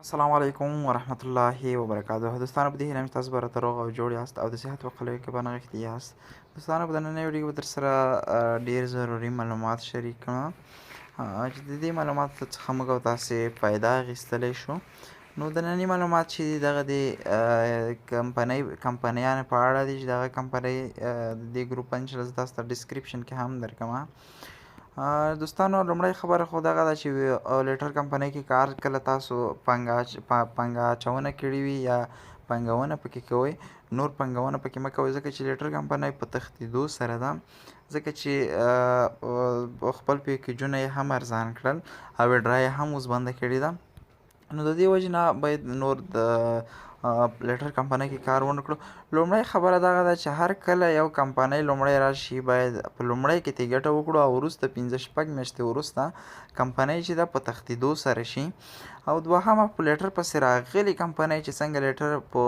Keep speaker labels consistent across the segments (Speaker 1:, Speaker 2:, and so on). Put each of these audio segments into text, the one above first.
Speaker 1: السلام علیکم ورحمت الله وبرکاته. دوستانو په دې هیله یم چې تاسو به راته روغ او جوړ یاست او د صحت په قلوي کې به نغښتي یاست. دوستانو په نننۍ ویډیو کې به در سره ډېر ضروري معلومات شریک کړم چې د دې معلوماتو څخه موږ او تاسې فایده اخیستلی شو. نو د ننني معلومات چې دي دغه د کمپنیانو په اړه دي چې دغه کمپنۍ د دې ګروپ انشاءالله زه تاسو ته ډسکریپشن کې هم درکړم. دوستانو لومړی خبره خو دغه ده چې لیټر کمپنۍ کې کار کله تاسو پانګه اچونه کړې وي یا پانګونه پکې کوئ، نور پانګونه پکې مه کوئ ځکه چې لیټر کمپنۍ په تښتېدو سره ده، ځکه چې خپل پیکیجونه یې هم ارزان کړل او ویډرا یې هم اوس بنده کړې ده. نو د دې وجې نه باید نور د لیټر کمپنۍ کې کار ونه کړو. لومړی خبره دغه ده چې هر کله یو کمپنۍ لومړی راشي باید په لومړی کې ترې ګټه وکړو او وروسته 5-6 میاشتې وروسته کمپنۍ چې ده په تښتېدو سره شي. او دوهمه په لیټر پسې راغلې کمپنۍ چې څنګه لیټر په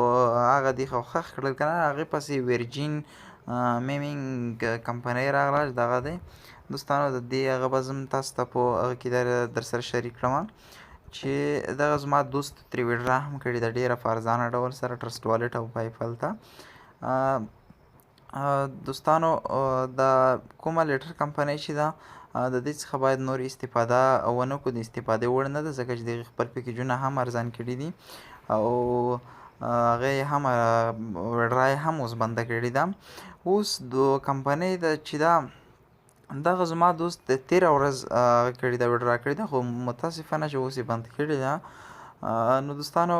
Speaker 1: هغه دې خښ کړل که نه، هغې پسې ورجین میمینګ کمپنۍ راغله چې دغه دی دوستانو د دې هغه به زه هم تاسو ته په هغه کې در سره شریک کړم چې دغه زما دوست ترې ویډرا هم کړې ده ډېره په ارزانه ډول سره ټرسټ والټ او پایپل ته. دوستانو د کومه لیټر کمپنۍ چې ده د دې څخه باید نور استفاده ونه کړو، د استفادې وړ نه ده ځکه چې د هغې خپل پیکیجونه هم ارزان کړي دي او هغې هم ویډرا یې هم اوس بنده کړې ده. اوس د کمپنۍ چې ده دغه زما دوست د تېره ورځ کړې ده ویډرا کړې ده، خو متاسفانه چې اوس یې بند کړې ده. نو دوستانو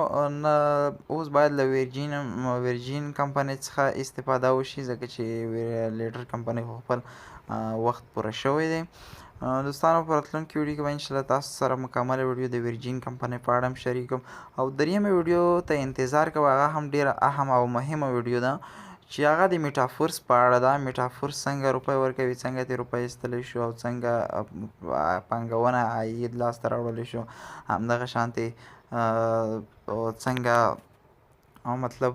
Speaker 1: اوس باید له ورجین کمپنۍ څخه استفاده وشي ځکه چې لیټر کمپنۍ خو خپل وخت پوره شوی دی. دوستانو په راتلونکي ویډیو کې به انشاءالله تاسو سره مکمله ویډیو د ورجین کمپنۍ په اړه هم شریک کوم او دریمه ویډیو ته انتظار کوه، هغه هم ډېره اهم او مهمه ویډیو ده چې هغه د میټافورس په اړه ده. میټافورس څنګه روپۍ ورکوي، څنګه ترې روپۍ ایستلی شو او څنګه پانګونه عاید لاسته راوړلی شو، همدغه شانتې څنګه مطلب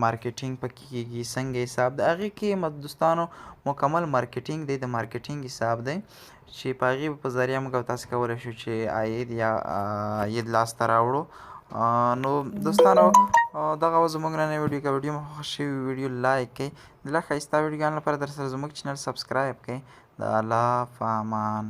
Speaker 1: مارکیټینګ پکې کېږي، څنګه حساب د هغې کې دوستانو مکمل مارکیټینګ دی، د مارکیټینګ حساب دی چې په هغې په ذریعه موږ او تاسې کولی شو چې عاید لاسته راوړو. نو دوستانو دغه وه زموږ نننۍ ویډیو. که ویډیو مو خوښ شوي ویډیو لایک کړئ، د لا ښایسته ویډیوګانو لپاره در سره زموږ چینل سبسکرایب کړئ. د الله په امان.